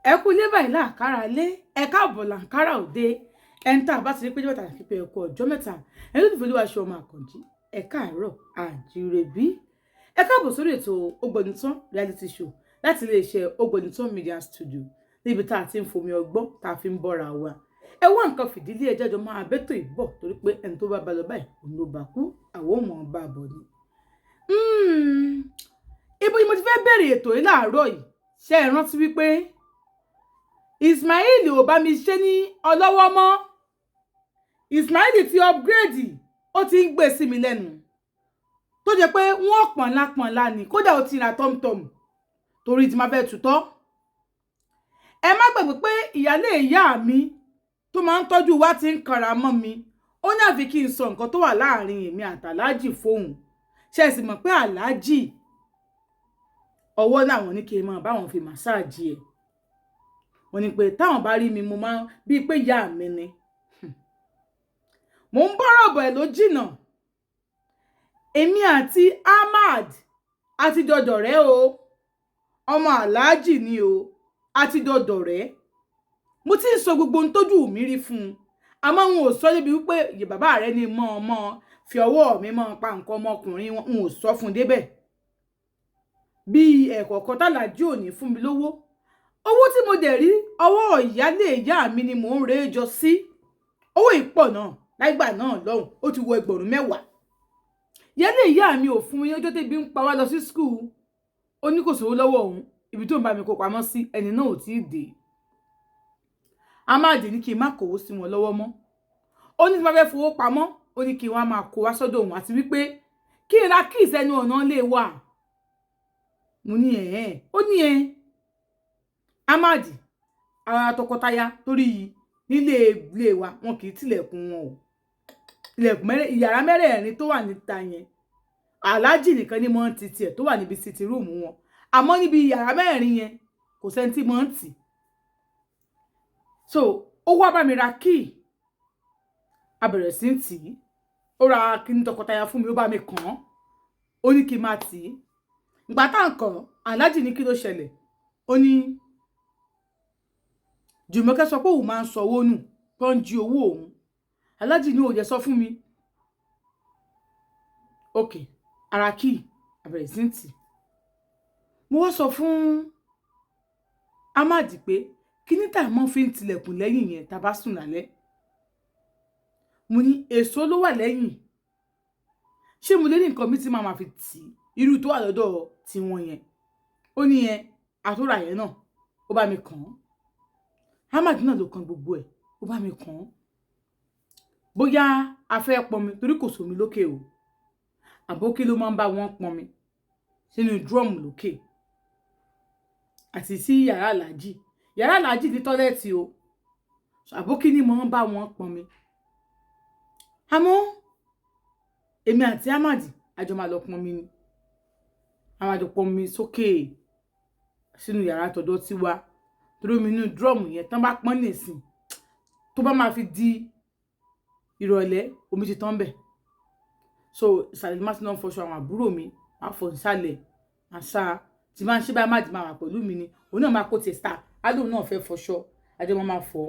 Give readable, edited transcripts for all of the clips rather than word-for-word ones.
ẹ kú lé báyìí láàkárà lé ẹ káàbọ̀ làǹkárà òde ẹni tá a bá ti rí pé jọ́ta àti pé ẹ̀kọ́ ọjọ́ mẹ́ta ẹni tó fi olúwa ṣe ọmọ àkànjí ẹ káàárọ̀ àjírẹ́bí ẹ káàbọ̀ sórí ètò Ògbónìtàn reality show láti iléeṣẹ́ Ògbónìtàn media studio níbi tá a ti ń fomi ọgbọ́n tá a fi ń bọ́ra wa ẹ wá nǹkan fìdílé ẹjọ́ jọ máa bẹ́tò ìbọ̀ torí pé ẹni tó bá ba lọ báyìí òun ló bá kú àwọn ò mọ̀ ọ́n bá bọ̀ ni. Ibo ni mo ti fẹ́ bẹ̀rẹ̀ ètò yìí láàárọ̀ yìí ṣé ẹ rántí wípé Ismail ò bá mi ṣe ní ọlọ́wọ́ mọ́. Ismail ti upgrade ó ti ń gbé sí mi lẹ́nu tó jẹ́ pé wọ́n pọ̀nlápọ̀nlá ni kódà ó ti ra tọ́mtọ́m torí ti máa fẹ́ tutọ́. Ẹ má gbàgbé pé ìyálé ìyá mi tó máa ń tọ́jú wa ti ń kanra mọ́ mi ó ní àfi kí n sọ nǹkan tó wà láàrin èmi àtàlájì fóun ṣe sì mọ̀ pé àlájì ọwọ́ làwọn ní kí n máa báwọn fi màsáàjì ẹ̀ wọ́n ní pé táwọn bá rí mi mo máa bíi pé ìyá mi ni mo ń bọ́rọ̀ bọ̀ ẹ̀ ló jìnnà èmi àti Ahmad àti dọ̀dọ̀rẹ́ o ọmọ aláàjì ni o àti dọ̀dọ̀rẹ́ mo ti ń sọ gbogbo ohun tójú mi rí fún un àmọ́ wọn ò sọ débi wípé ìyè bàbá rẹ ni mọ́ ọmọ fi ọwọ́ mi mọ́ pa nǹkan ọmọkùnrin wọn ò sọ fún un débẹ̀ bí ẹ̀kọ̀ọ̀kan tàlàjì ò ní fún mi lówó owó tí mo dẹ̀ rí ọwọ́ ìyálé ìyá mi ni mò ń rè jọ sí owó ìpọ̀ náà láìgbà náà lọ́hùn ó ti wọ ẹgbẹ̀rún 10. ìyálé ìyá mi ò fún mi ní ọjọ́ tẹ́bí ń pa wá lọ sí skul ó ní kò sówó lọ́wọ́ òun ibi tó ń bá mi kó pamọ́ sí ẹni náà ò tí ì dé Ahmad ní kí n má kówó sí wọn lọ́wọ́ mọ́ ó ní tí wọ́n fẹ́ fowó pamọ́ ó ní kí wọ́n máa kó wá sọ́dọ̀ òun àti wípé kí n ra kíìsì ẹnu ọ̀nà lè wà mo ní ó ní Ahmad ara tọkọtaya torí nílé ilé wa wọn kì í tilẹ̀kùn wọn o ilẹ̀kùn ìyàrá mẹ́rẹ̀ẹ̀rin tó wà níta yẹn aláàjì nìkan ni mọ́ ń ti tiẹ̀ tó wà níbi sitting room wọn àmọ́ níbi ìyàrá mẹ́rẹ̀ẹ̀rin yẹn kò sẹ́ni tí mọ́ ń tì so ó wá bá mi ra kíì a bẹ̀rẹ̀ sí ń tì í ó ra kíní tọkọtaya fún mi ó bá mi kàn án ó ní kí n máa tì í ìgbà tá à ń kàn aláàjì ní kí ló ṣẹlẹ̀ ó ní Jùmọ̀kẹ́ sọ pé òun máa ń sọ owó nù tó ń jí owó òun aláàjì ní ó yẹ sọ fún mi ok ara kíì àbẹ̀rẹ̀ sí ń tì mo wá sọ fún Ahmad pé kí ní tà mọ́ fi ń tilẹ̀kùn lẹ́yìn yẹn tá bá sùn lálẹ́ mo ní èso ló wà lẹ́yìn ṣé mo lè ní nǹkan mi tí màá fi tì irú tó wà lọ́dọ̀ tiwọn yẹn ó ní àtúrà yẹn náà ó bá mi kàn án Ahmad náà ló kan gbogbo ẹ̀ ó bá mi kàn án bóyá a fẹ́ pọnmi torí kò sómi lókè o àbókí ló máa ń bá wọn pọnmi sínú drum lókè àti sí yàrá aláàjì ní tọ́lẹ́ẹ̀tì o àbókí ni mo ń bá wọn pọnmi àmọ́ èmi àti Ahmad àjọ máa lọ pọnmi ni àwọn àjọ pọnmi sókè sínú yàrá tọ̀dọ̀ tiwa torí omi inú drum yẹn tán bá pọ́n nìsín tó bá máa fi di ìrọ̀lẹ́ omi ti tán bẹ̀ so ìsàlẹ̀ má ti náà fọṣọ àwọn àbúrò mi máa fọ ìsàlẹ̀ àṣà tí máa ń ṣe bá Ahmad máa wà pẹ̀lú mi ni òun náà máa kó tiẹ̀ star adóun náà fẹ́ fọṣọ àjọ máa fọ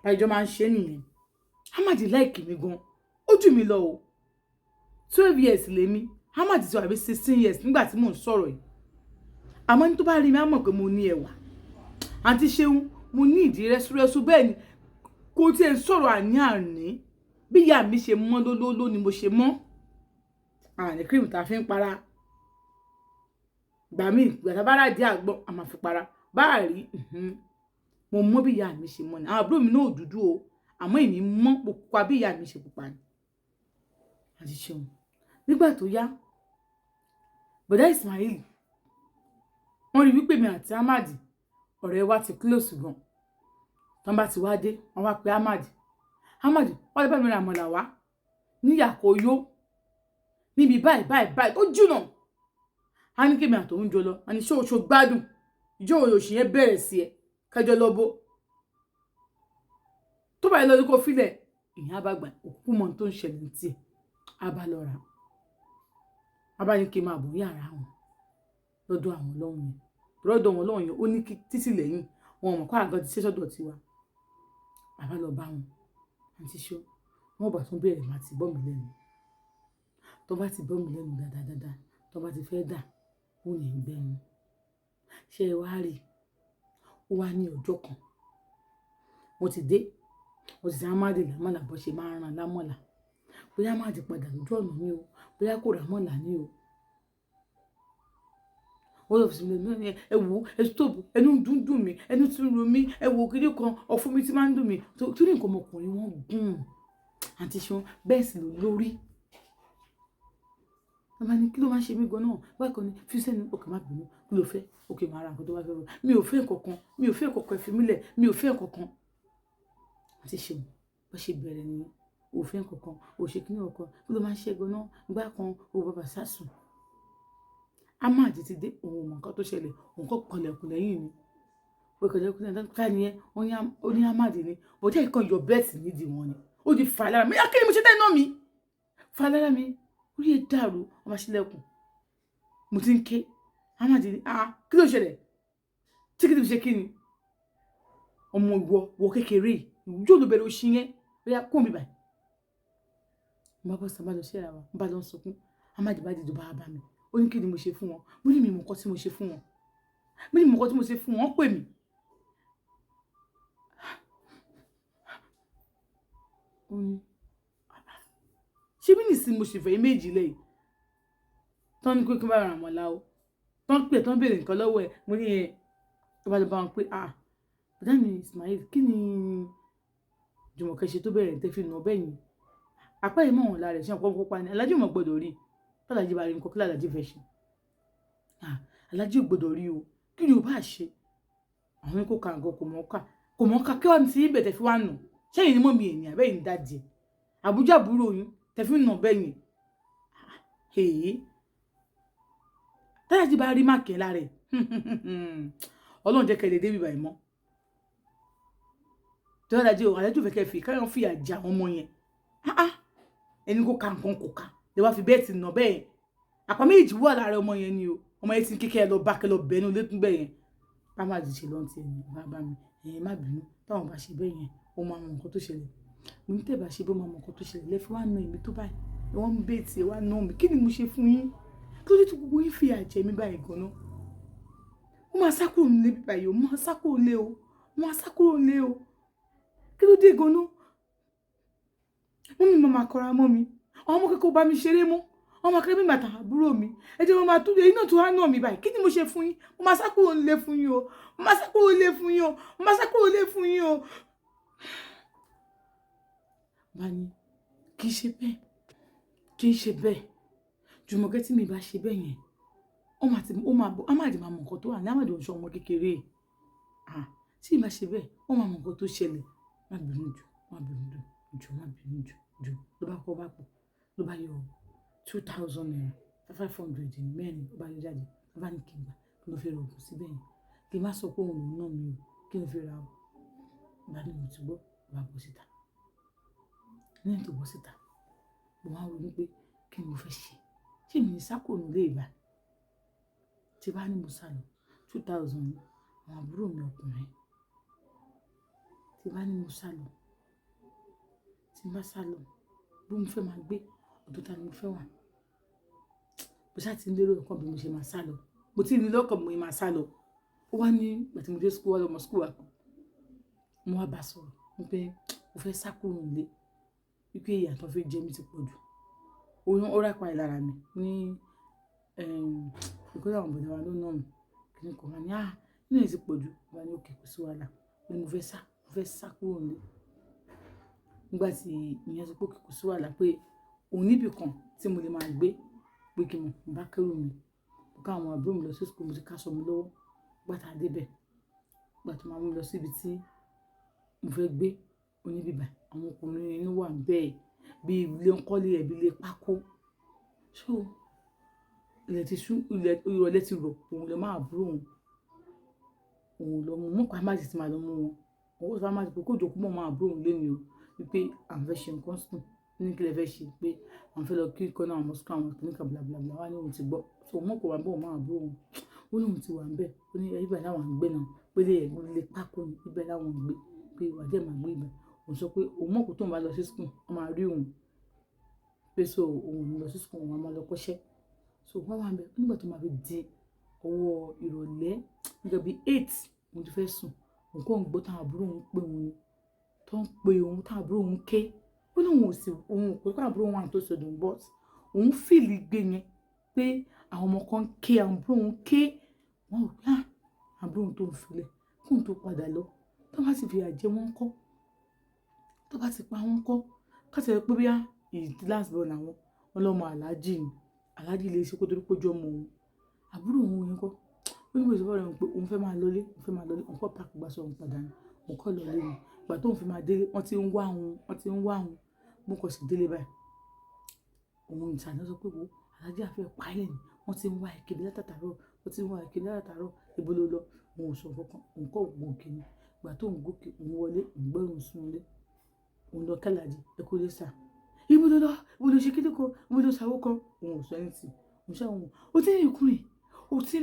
àjọ máa ń ṣe nìyẹn Ahmad láìkì mi gan ó jù mí lọ o 12 years lèmi Ahmad ti wà bí 16 years nígbà tí mò ń sọ̀rọ̀ yìí àmọ́ ní tó bá rí mi á mọ̀ pé mo ní ẹwà àǹtí Ṣeun mo ní ìdí rẹ́súrẹ́sú bẹ́ẹ̀ ni kò tí ẹ̀ ń sọ̀rọ̀ àní bí ìyá mi ṣe mọ́ lólóló ni mo ṣe mọ́ àní cream tá a fi ń para gbà mí gbàtà bá ràdí àgbọn a máa fi para báàrí mo mọ́ bí ìyá mi ṣe mọ́ ni àwọn àbúrò mi náà ò dúdú o àmọ́ èmi mọ́ pupa bí ìyá mi ṣe pupa ni àǹtí Ṣeun nígbà tó yá bọ̀dá Ismail wọ́n rí wípé mi àti Ahmad ọ̀rẹ́ wa ti close gan tán bá ti wá dé wọ́n wá pé Ahmad wọ́n lè bá mi ra àmọ̀là wá ní Yàkóyó níbi báyìí ó jùnà a ní kémi àtòun jọ lọ a ní ṣóòṣó gbádùn ìjọ òyòṣì yẹn bẹ̀rẹ̀ sí ẹ kẹjọ lọ́bọ̀ tó bá yẹ lọ ní kó filẹ̀ ìyẹn abàgbà òkú mọ́ tó ń ṣẹlẹ̀ tí ẹ abá lọ ra abá ní kí n máa bọ̀ yàrá wọn lọ́dọ̀ àwọn lọ́hùn yẹn lọ́dọ̀ wọn lọ́hùn yẹn ó ní títì lẹ́yìn wọn mọ̀ kó àgọ́ ti ṣe sọ́dọ̀ tiwa bàbá lọ bá wọn àǹtí ṣó wọn bá tún bẹ̀rẹ̀ máa ti bọ́ mi lẹ́nu tó bá ti bọ́ mi lẹ́nu dáadáa tó bá ti fẹ́ dà ó ní gbẹ́nu ṣé ẹ wá rí ó wá ní ọjọ́ kan mo ti dé mo ti sá máàdì lámọ̀là bó ṣe máa ń ran lámọ̀là bóyá máàdì padà lójú ọ̀nà ni o bóyá kò rà mọ̀là ni o ó lọ sí mi ní ẹ wò ẹ stop ẹnu dùn mí ẹnu tún ro mí ẹ wò kiri kan ọ̀fun mi ti máa ń dùn mí torí nǹkan ọmọkùnrin wọn gùn àti ṣan bẹ́ẹ̀ sì lórí bàbá ní kí ló máa ń ṣe mí gan náà bákan ní fi sẹ́nu òkè má bínú kí ló fẹ́ òkè máa ra nǹkan tó bá fẹ́ mi ò fẹ́ nǹkankan ẹ fi mí lẹ̀ mi ò fẹ́ nǹkankan àti ṣe bó ṣe bẹ̀rẹ̀ nìyẹn ò fẹ́ nǹkankan ò ṣe kíní ọkọ kí ló máa ń ṣe gan náà gbá kan ò bàbá sásùn a máa ti dé òun mọ̀ nǹkan tó ṣẹlẹ̀ òun kọ́ kọlẹ̀kùn lẹ́yìn ni pé kọlẹ̀kùn lẹ́yìn ká nìyẹn ó ní amáàdì ni bọ́jà ìkan yọ bẹ́ẹ̀tì nídìí wọn ni ó di fà lára mi kí ni mo ṣe tẹ́ náà mi fà lára mi orí ẹ̀ dàrú ọmọ sílẹ̀kùn mo ti ń ké amáàdì ni kí ló ṣẹlẹ̀ tí kìí ṣe kí ni ọmọ ìwọ kékeré ìwújọ́ ló bẹ̀rẹ̀ oṣù yẹn bóyá kó mi báyìí mo bá bọ́ sábà lọ sí ara wa mo bá lọ sọkún amáàdì bá dìde bá bá mi ó ní kí ni mo ṣe fún wọn mo ní mi mọ̀ nǹkan tí mo ṣe fún wọn mo ní mi mọ̀ nǹkan tí mo ṣe fún wọn pè mí ó ní ṣé bí nìsín mo ṣe fẹ́ méjì lẹ́yìn tán ní pé kí n bá ra àwọn ọ̀la o tán pè tán béèrè nǹkan lọ́wọ́ ẹ̀ mo ní ẹ tó bá lọ bá wọn pé bàdá mi Ismail kí ni Jùmọ̀kẹ́ ṣe tó bẹ̀rẹ̀ tẹ́ fi nà bẹ́ẹ̀ yìí apá yìí mọ̀ wọn lára ẹ̀ ṣe ọ̀pọ̀ púpọ̀ ni alájú mọ̀ gbọ́dọ̀ rí tọ́lájú bá rí nǹkan kí lálájú fẹ́ ṣe alájú gbọ́dọ̀ rí o kí ni o bá ṣe àwọn ní kò ka nǹkan kò mọ̀ ká kí wọ́n ti ibẹ̀ tẹ́ fi wá nù ṣẹ́yìn ni mọ̀ mi ènìyàn bẹ́ẹ̀ ń dájẹ́ Àbújá àbúrò yín tẹ́ fi nà bẹ́ẹ̀ yìí tọ́lájú bá rí máàkì lára ẹ̀ Ọlọ́run jẹ́ kẹ́lẹ́ débi báyìí mọ́ alájú fẹ́ kẹ́ fi káyọ̀ fi àjà àwọn ọmọ yẹn ẹni kò ka nǹkan kò ká lè wá fi bẹ́ẹ̀ ti nà bẹ́ẹ̀ àpá méjì wà lára ọmọ yẹn ni o ọmọ yẹn ti ń kékeré lọ bá kẹlọ bẹnu létún bẹ́ẹ̀ yẹn bá má di ṣe lọ́n ti ẹ̀yìn bàbá mi ẹ̀yìn má bínú táwọn bá ṣe bẹ́ẹ̀ yẹn ó máa mọ nǹkan tó ṣẹlẹ̀ mo ní tẹ̀ bá ṣe bó máa mọ nǹkan tó ṣẹlẹ̀ lẹ́fí wá na èmi tó báyìí wọ́n ń bẹ́ẹ̀ tiẹ̀ wá ná mi kí ni mo ṣe fún yín kí ló dé tó gbogbo yín fi àjẹ mi báyìí gan-an mo máa sá kúrò nílé báyìí o mo máa sá kúrò nílé o kí ló dé gan-an mọ́mí máa kọra mọ́ mi àwọn ọmọ kẹ́kọ̀ọ́ bá mi ṣeré mọ́ ọmọ akẹ́kọ̀ọ́ mi bàtà àbúrò mi ẹ jẹ́ wọn máa tún lè iná tó wá náà mi báyìí kí ni mo ṣe fún yín mo máa sá kúrò nílé fún yín o mo máa sá kúrò nílé fún yín o mo máa sá kúrò nílé fún yín o. bá ní kì í ṣe bẹ́ẹ̀ Jùmọ̀kẹ́ tí mi bá ṣe bẹ́ẹ̀ yẹn ó máa mọ nǹkan tó wà ní àmàdì ọ̀ṣọ́ ọmọ kékeré tí mi bá ṣe bẹ́ẹ̀ ó máa mọ nǹkan tó ṣẹlẹ̀ má bínú jù ló bá kọ́ bá pọ̀ ló bá yọ 2,000 naira 500 ní mẹ́rin ló bá yọ jáde ló bá ní kí n gbà kí ló fi ra òògùn síbẹ̀ yẹn kí n má sọ pé òun lòún náà mi o kí ló fi ra o bá ní mo ti gbọ́ bá bọ́ síta lẹ́yìn tó bọ́ síta mo máa ronú pé kí ni mo fẹ́ ṣé mi ní sákò nílé ìgbà tí bá ní mo sá lọ 2,000 àwọn àbúrò mi ọkùnrin tí bá ní mo sá lọ tí n bá sá lọ bí mo fẹ́ máa gbé ọ̀dọ̀ ta ni mo fẹ́ wà bó ṣáà ti ń lérò nǹkan bí mo ṣe máa sá lọ mo ti ní lọ́kàn mo máa sá lọ ó wá ní gbàtí mo dé skul wá lọ́mọ skul wa kan mo wá bá sọ̀rọ̀ wípé mo fẹ́ sá kúrò nílé wípé ìyàtọ̀ fẹ́ jẹ mí ti pọ̀ jù oyún ó rápa ẹ̀ lára mi ní ìkọ́lé àwọn bọ̀dá wa ló nà mí kí ni kò wá ní inú ẹ̀ ti pọ̀ jù wá ní òkè kò sí wàhálà ni mo fẹ́ sá kúrò nílé nígbà tí ìyẹn sọ pé kò sí wàhálà pé òun níbì kan tí mo lè máa gbé pé kí n bá kẹ́rù mi mo ká àwọn àbúrò mi lọ sí skul mo ti káṣọ mi lọ́wọ́ gbàtà débẹ̀ gbàtà máa mú mi lọ síbi tí mo fẹ́ gbé oníbìbà àwọn ọkùnrin inú wà bẹ́ẹ̀ bí ilé ńkọ́lé ẹ̀bí ilé pákó so ilẹ̀ ti ṣú ìrọ̀lẹ́ ti rọ̀ òun lè máa àbúrò òun lọ mú mọ́kàn má ti máa lọ mú wọn owó tó máa ti pé kó jòkó mọ́ máa àbúrò òun lé mi o wípé àwọn fẹ́ ṣe nǹkan sùn ní kí lè fẹ́ ṣe pé àwọn fẹ́ lọ kí kọ́ náà àwọn sùkúl àwọn kìnnìkan blablabla wá ní òun ti gbọ́ so mọ́ kò wá bọ̀ máa àbúrò òun ó ní òun ti wà ń bẹ̀ ó ní ẹ̀yìn báyìí láwọn àgbẹ̀ náà pélé ẹ̀gbọ́n lè pákó ní ibẹ̀ láwọn gbé pé ìwà díẹ̀ máa gbé ibẹ̀ òun sọ pé òun mọ̀ kó tóun bá lọ sí school wọ́n máa rí òun pé so òun lọ sí school wọn máa lọ kọ́ṣẹ́ so wọ́n wà ń bẹ nígbà tó máa fi di ọwọ́ ìrọ̀lẹ́ nígbà bíi 8 òun ti fẹ́ sùn òun kò ń gbọ́ táwọn àbúrò òun pé òun ni tó ń pe òun táwọn àbúrò òun ké ó ní òun ò sì òun ò pé káwọn àbúrò òun wà tó sọdún bọ́t òun fìlì gbé yẹn pé àwọn ọmọ kan ké àwọn àbúrò òun ké wọn ò gbà àbúrò òun tó ń filẹ̀ kóun tó padà lọ tó bá ti fi àjẹ wọn kọ́ tó bá ti pa wọn kọ́ káṣí ẹ pé bíyà ìdí last born àwọn ọlọ́mọ aláàjì ni aláàjì lè ṣe kó torí pójú ọmọ òun àbúrò òun yẹn kọ́ ó ní bòsí fọ́ọ̀rọ̀ pé òun fẹ́ máa lọlé òun kọ́ pàkì gbà sọ òun padà ní òun kọ́ lọlé ni ìgbà tóun fi máa délé wọ́n ti ń wá òun mo kọ̀ sí délé báyìí òun ìsàlẹ̀ sọ pé wo aláàjì àfẹ́ páyẹ̀ ni wọ́n ti ń wá ìkèlè látàtàrọ̀ ibo ló lọ òun ò sọ kankan òun kọ́ gòkè ni ìgbà tóun gòkè òun wọlé òun gbẹ́rùn sún lé òun lọ kẹ́làjì ẹkú lé sà ibo ló lọ ibo ló ṣe kéde kan ibo ló ṣàwó kan òun ò sọ ẹni tì òun ṣáà òun ó ti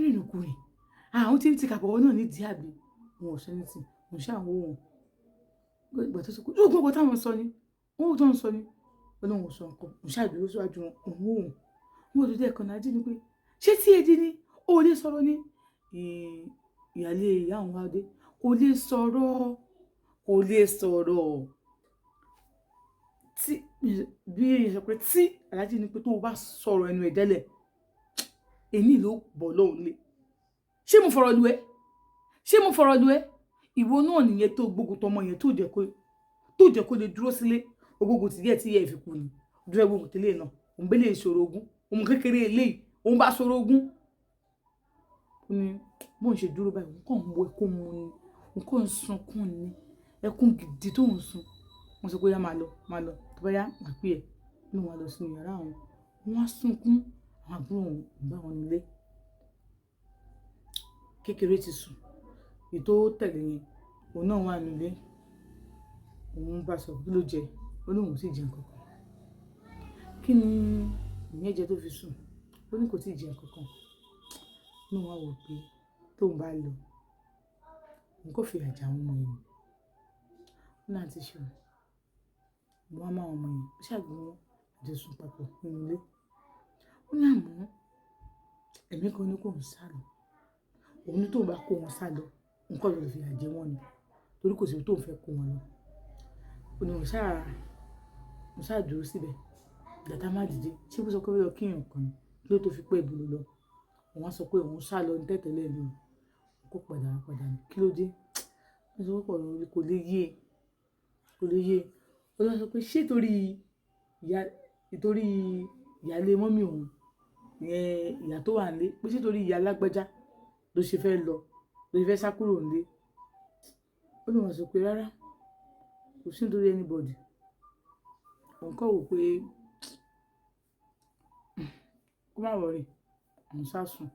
rìn kùnrin àwọn tí ń ti kàpọ̀ náà ní díàbí òun ò sọ ẹni tì òun ṣáà òun ìgbà tó sọ pé yóò gbọ́ táwọn sọ ni òun tó ń sọ ni olóhùn ò sọ nǹkan òun ṣáà dúró síwájú òun wọn ò tó dé ẹ̀kan náà jí ni pé ṣé tí èdè ni ó lè sọ̀rọ̀ ní ìyáálé ìyá àwọn wá dé kò lè sọ̀rọ̀ tí bí èyí sọ pé tí aláàjì ni pé tó o bá sọ̀rọ̀ ẹnu ẹ̀ dẹ́lẹ̀ èmi ló bọ̀ lóhùn lé ṣé mo fọ̀rọ̀ lu ẹ́ ìwọ náà nìyẹn tó gbógun tọmọ yẹn tó jẹ́ kó lè dúró sílé ogógun tìyẹ́ tí yẹ́ fi kú ni dúró gbógun tẹ́lẹ̀ náà òun bẹ́lẹ̀ ìṣòro ogun òun kékeré eléyìí òun bá ṣòro ogun ó ní bóun ṣe dúró báyìí òun kàn ń wo ẹkún mu ni òun kàn ń sunkún ni ẹkún gidi tó ń sun wọ́n sọ pé yá máa lọ tó bá yá máa pè ẹ́ ní wọn lọ sínú yàrá àwọn wọ́n á sunkún àwọn àbúrò òun bá wọn nílé kékeré ti sùn ètò tẹ̀lé yẹn òun náà wà nílé òun bá sọ kí ló jẹ ó ní òun sì jẹ nǹkan kan kí ni ìyẹn jẹ tó fi sùn ó ní kò tí ì jẹ nǹkan kan ní wọn wò pé tóun bá lọ òun kò fi àjà àwọn ọmọ yẹn ó náà ti ṣe òun wá máa ọmọ yẹn ó ṣàgbé wọn àti sùn papọ̀ nínú ilé ó ní àmọ́ ẹ̀mí kan ní kò ń sá lọ òun ní tóun bá kó wọn sá lọ nǹkan ló fi àjẹ wọn ni torí kò sí tóun fẹ́ kó wọn lọ ó ní mo ṣáà dúró síbẹ̀ dàtà má dìde ṣé bó sọ pé lọ kíyàn kan ni kí ló tó fi pé ìbúlò lọ òun á sọ pé òun sá lọ ní tẹ́tẹ́lẹ̀ lò kó padà ní kí ló dé wọ́n sọ pé ọ̀rọ̀ kò lè yé ó lọ sọ pé ṣé ìtorí ìyáálé mọ́mì òun ìyẹn ìyá tó wà nílé pé ṣé torí ìyá alágbẹ́já ló ṣe fẹ́ lọ ló ṣe fẹ́ sá kúrò nílé ó ní wọ́n sọ pé rárá kò sí nítorí anybody òun kọ́ wò pé kó má wọrí àwọn sásùn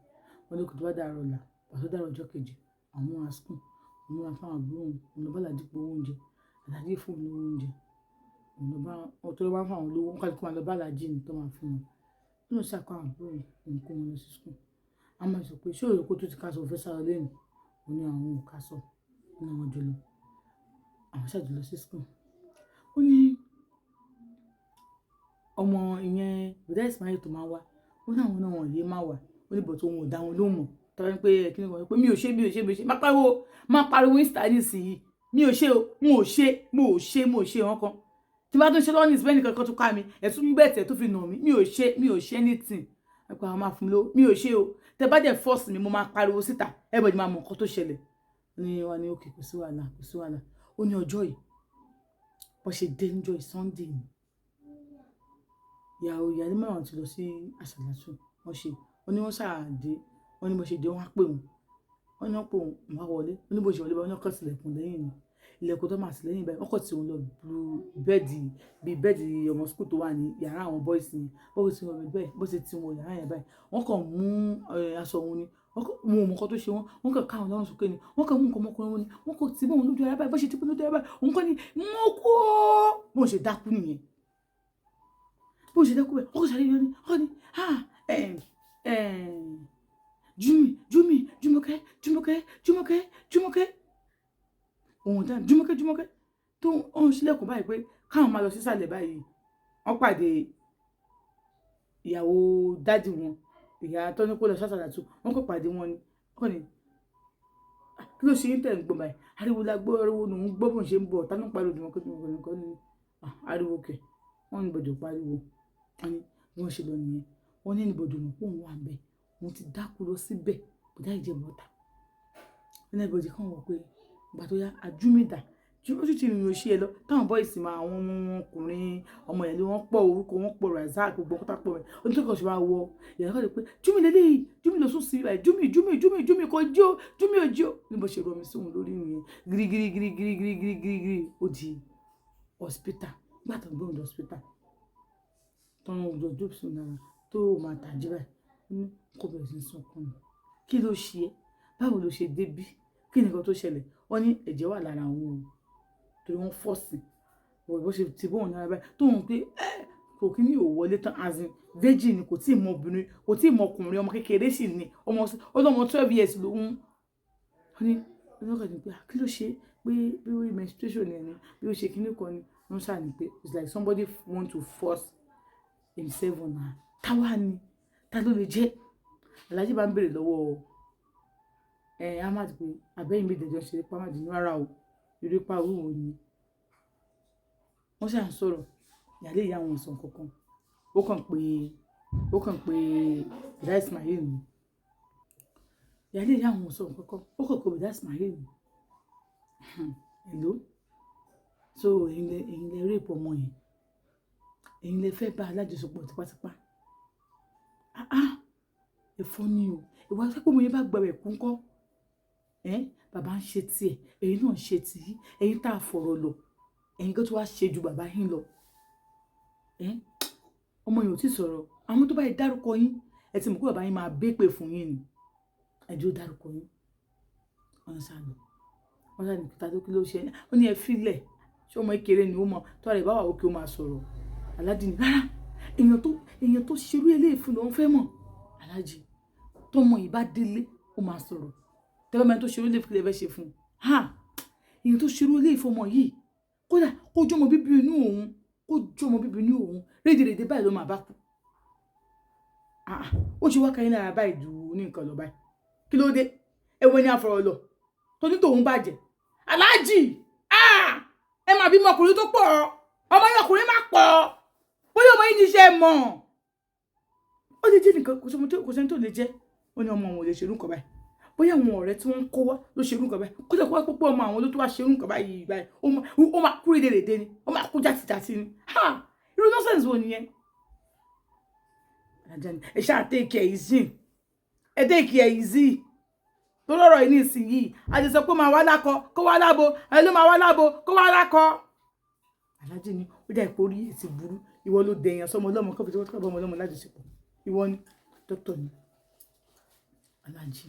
wọn ní kò tó bá dàrọ̀ ọ̀la pàtó dàrọ̀ ọjọ́ kejì àwọn múra skul àwọn múra fáwọn àbúrò òun lọ bá làdí pé oúnjẹ àlàjì fún òun oúnjẹ òun lọ bá ọtọ́ bá fáwọn olówó wọn kálukú máa lọ bá làjì ní tó máa fún wọn nínú sàkó àwọn àbúrò òun kó wọn lọ sí skul a máa sọ pé ṣé òye kó tó ti ká sọ fẹ́ sáré lẹ́nu òun ní àwọn ò ká sọ ní àwọn jùlọ àwọn ṣàjùlọ sí skul ó ní ọmọ ìyẹn bùdá Ismail tó máa wá ó ní àwọn náà wọn yé máa wà ó ní bọ̀ tó wọn ò dá wọn lóhùn mọ̀ tọ́wọ́ pé kí ni wọ́n pé mi ò ṣe má pariwo insta nísìnyí mi ò ṣe wọn kan tí bá tó ṣe lọ́nà ìsìnkú ẹnìkan kan tó ká mi ẹ̀tún bẹ̀tẹ̀ tó fi nà mí mi ò ṣe anything ẹ̀pọ̀ àwọn máa fún mi lówó mi ò ṣe o tẹ bá dẹ̀ force mi mo máa pariwo síta everybody máa mọ nǹkan tó ṣẹlẹ̀ ní wa ní òkè kò sí wàhálà ó ní ọjọ́ yìí wọ́n ṣe dé níjọ́ Sunday ni ìyàwó ìyáálé mẹ́wàá ti lọ sí àṣàlàtú wọ́n ní wọ́n ṣàdé wọ́n ní bó ṣe dé wọ́n á pè wọ́n ní wọ́n pè wọ́n wá wọlé wọ́n ní bó ṣe wọlé wọ́n ní ọkọ̀ tilẹ̀kùn lẹ́yìn ni ilẹ̀kùn tó máa sì lẹ́yìn báyìí ọkọ̀ tí wọ́n lọ lu bẹ́ẹ̀dì ọmọ skul tó wà ní yàrá àwọn boys ni bó ṣe ti wọ yàrá yẹn báyìí wọ́n kàn mú aṣọ òun ni wọ́n mú ọmọkọ tó ṣe wọ́n kàn ká àwọn lọ́rùn sókè ni wọ́n kàn mú nǹkan ọmọkùnrin wọn ni wọ́n kàn tí bóun lójú ara báyìí bó ṣe tí bóun lójú ara báyìí òun kàn ní mọ́ kú ó bóun ṣe dákú nìyẹn bóun ṣe dákú bẹ́ẹ̀ wọ́n kàn ṣàlẹ́ yọ ni wọ́n ní Jùmọ̀kẹ́ òun dáhùn Jùmọ̀kẹ́ tó ń ṣílẹ̀kùn báyìí pé káwọn máa lọ sísàlẹ̀ báyìí wọ́n pàdé ìyàwó dádì wọn ìyá tó ní kó lọ sásàlátù wọ́n kò pàdé wọn ni wọ́n ní kí ló ṣe ń tẹ̀ ń gbọ́ báyìí ariwo la gbọ́ ariwo lòún gbọ́ bó ń ṣe ń bọ̀ tá ló ń pariwo Jùmọ̀kẹ́ nìkan ní ariwo kẹ̀ wọ́n ní gbọ́dọ̀ pariwo wọ́n ní bí wọ́n ṣe lọ nìyẹn wọ́n ní níbodò mọ̀ pé òun wà bẹ́ẹ̀ òun ti dákú lọ síbẹ̀ bọ̀dá ìjẹ̀bù ọ̀tà wọ́n ní ìbòjì kan wọ̀ pé ìgbà tó yá àjúmìdà ó sì ti rìn òṣì ẹ lọ táwọn bọ́ìsì máa àwọn ọmọ ọkùnrin ọmọ ìyàlẹ wọn pọ̀ orúkọ wọn pọ̀ Razak gbogbo kọ́tà pọ̀ rẹ̀ onítọ̀kọ̀ ṣe wá wọ ìyàrá kan lè pé Júmi lélẹ́yìí Júmi lọ sún sí ibà Júmi kò jí ó Júmi ò jí ó ní bó ṣe rọ mi sóhun lórí ìrìn gírígírí ó di hospital nígbà tó ń gbé òun lọ hospital tó ń lọ jókòó náà tó máa tàjí báyìí ní kò bẹ̀rẹ̀ sí sunkún kí ló ṣe é báwo ló ṣe débí kí nìkan tó ṣẹlẹ̀ wọ́n ní ẹ̀jẹ̀ wà lára àwọn ohun torí wọ́n fọ́ọ̀sì bó ṣe ti bóun náà báyìí tóun pé kò kí ní òwọlé tán azin virgin ni kò tí ì mọ obìnrin kò tí ì mọ ọkùnrin ọmọ kékeré sì ni ọlọ́mọ 12 years lòun wọ́n ní ọlọ́kàn ní pé kí ló ṣe pé bí ó rí menstruation ẹ̀ ni bí ó ṣe kíní kan ni wọ́n ṣáà ní pé it's like somebody want to force himself on her táwa ni ta ló lè jẹ́ Alhaji bá ń béèrè lọ́wọ́ Ahmad pé abẹ́yìn méjì jọ ṣe pa Ahmad ní rárá o ìrẹ́pà wíwò ni wọ́n ṣáà ń sọ̀rọ̀ ìyáálé ìyá àwọn ìsàn kankan ó kàn pé ìdá Ismail ni ìyáálé ìyá àwọn ìsàn kankan ó kàn pé ìdá Ismail ni hello so èyí lè rape ọmọ yẹn èyí lè fẹ́ bá alájọṣepọ̀ tipátipá ẹ̀fọ́ ni o ìwà sẹ́pọ̀ mo yẹn bá gbẹ̀rẹ̀ kú ńkọ́ bàbá ń ṣe tiẹ̀ ẹ̀yin náà ń ṣe tì í ẹ̀yin tá a fọ̀rọ̀ lọ ẹ̀yin kan tó wá ṣe ju bàbá yín lọ ọmọ yẹn ò tí sọ̀rọ̀ àwọn tó bá yẹ dárúkọ yín ẹ ti mọ̀ pé bàbá yín máa bépè fún yín ni ẹjọ́ dárúkọ yín wọ́n sàlọ wọ́n sàlọ nípa tó kí ló ṣe ó ní ẹ fílẹ̀ ṣé ọmọ ìkéré ni ó mọ tó rẹ̀ bá wà òkè ó máa sọ̀rọ̀ Alhaji ni rárá èèyàn tó ṣerú eléyìí fún lòun fẹ́ mọ̀ Alhaji tọmọ yìí bá délé ó máa sọ̀rọ̀ tẹ́lẹ̀ mẹ́rin tó ṣerú eléyìí fún lè fẹ́ ṣe fún èèyàn tó ṣerú eléyìí fún ọmọ yìí kódà kó jọmọ bíbí inú òun rédèrèdè báyìí ló máa bá kú ó ṣe wá káyín lára báyìí ju ní nǹkan lọ báyìí kí ló dé ẹwọ ní àfọ̀rọ̀ lọ tó ní tòun bàjẹ́ Alhaji ẹ máa bímọ ọkùnrin tó pọ̀ ọmọ yẹn ọkùnrin má pọ̀ bóyá ọmọ yìí ní iṣẹ́ mọ̀ ó lè jẹ́ nìkan kò sẹ́ni tó lè jẹ́ ó ní ọmọ àwọn ò lè ṣerú nǹkan báyìí bóyá àwọn ọ̀rẹ́ tí wọ́n ń kó wá ló ṣerú nǹkan báyìí kó lè kó wá púpọ̀ ọmọ àwọn ló tó wá ṣerú nǹkan báyìí ó máa kú rédèrèdè ni ó máa kú jàtìjàtì ni irú nọ́sẹ̀nsì wo nìyẹn ẹ ṣáà take it easy ẹ take it easy tó lọ́rọ̀ yìí nísìnyìí àti sọ pé máa wá lákọ kó wá lábo ẹ ló máa wá lábo kó wá lákọ Alhaji ni ó dà ìpò orí èsì burú ìwọ ló dẹ̀yàn sọmọ ọlọ́mọ kọ́fì tí wọ́n tọ́ ọmọ ọlọ́mọ lájọṣepọ̀ ìwọ ni dókítà ni Alhaji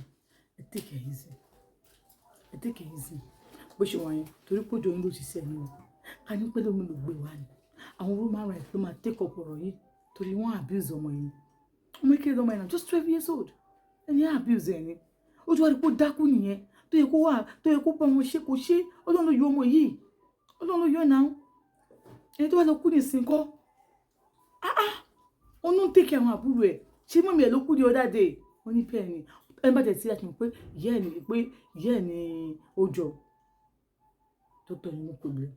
ẹ take it easy bó ṣe wà yẹn torí pé òjò yín ló ṣiṣẹ́ ni o ká ní pé lómi ló gbé wá ni àwọn woman rights ló máa take up ọ̀rọ̀ yìí torí wọ́n abuse ọmọ yìí ọmọ ìkéde ọmọ yìí náà just 12 years old ẹni abuse ẹ̀ ni ó ti wá rí pé ó dákú nìyẹn tó yẹ kó bá wọn ṣe kò ṣe Ọlọ́run ló yọ ọmọ yìí Ọlọ́run ló yọ náà ẹni tó wá lọ kú ní ìsìnkọ́ ó ń tèkì àwọn àbúrò ẹ̀ ṣé mọ́mí ẹ̀ ló kú ní ọ̀dà dé wọ́n ní bẹ́ẹ̀ ni ẹni bá tẹ̀ sí àti mọ̀ pé ìyá ẹ̀ ní ó jọ dókítà ní mo kò lè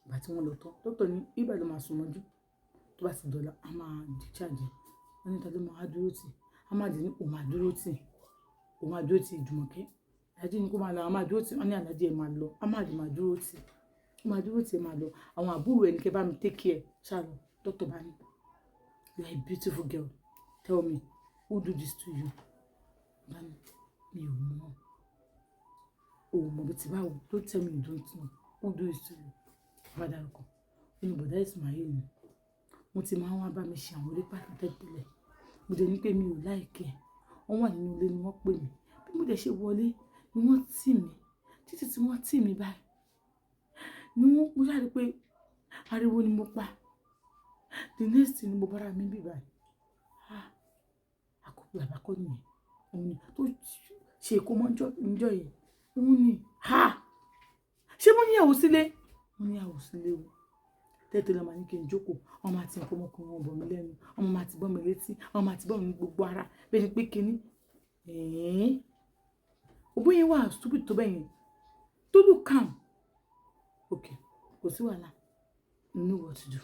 ìgbà tí wọ́n lọ tán dókítà ní ibà ló máa sùn mọ́jú tó bá ti dọ̀la a máa discharge wọ́n ní tàbí máa dúró tì a máa dì ní òun máa dúró tì Jùmọ̀kẹ́ Alhaji ní kó máa lọ a máa dúró tì wọ́n ní Alhaji ẹ̀ máa lọ a máa dì máa dúró tì ẹ̀ máa lọ àwọn àbúrò ẹ̀ ní kẹ́ bá mi take care ṣáà lọ dókítà bá ní you are a beautiful girl tell me who do this to you bani mi ò mọ̀ o mọ̀ bí ti báwo don't tell me you don't know who do this to you bá dárúkọ ó ní bọ̀dá Ismail ni mo ti máa ń wá bá mi ṣe àwọn orí pàtàkì tẹ́lẹ̀ mo dẹ̀ ní pé mi ò láìkẹ́ wọ́n wà nínú ilé ni wọ́n pè mí bí mo dẹ̀ ṣe wọlé ni wọ́n tì mí títí tí wọ́n tì mí báyìí ni wọ́n mo ṣáà rí pé ariwo ni mo pa the next thing ni mo bára mi bí báyìí àkókò àbákọ́ nìyẹn òun ni tó ṣe ìkómọ níjọ́ yẹn òun ni ṣé mo níyàwó sílé mo níyàwó sílé o tẹ́tẹ́ lọ́ọ́ máa ní kí n jókòó ọmọ àti nǹkan ọmọkùnrin wọn bọ̀ mí lẹ́nu ọmọ máa ti bọ́ mi létí ọmọ máa ti bọ́ mi gbogbo ara bẹ́ẹ̀ ni pé kinní òbó yẹn wà stupid tó bẹ́ẹ̀ yẹn tó look calm okay kò sí wàhálà you know what to do.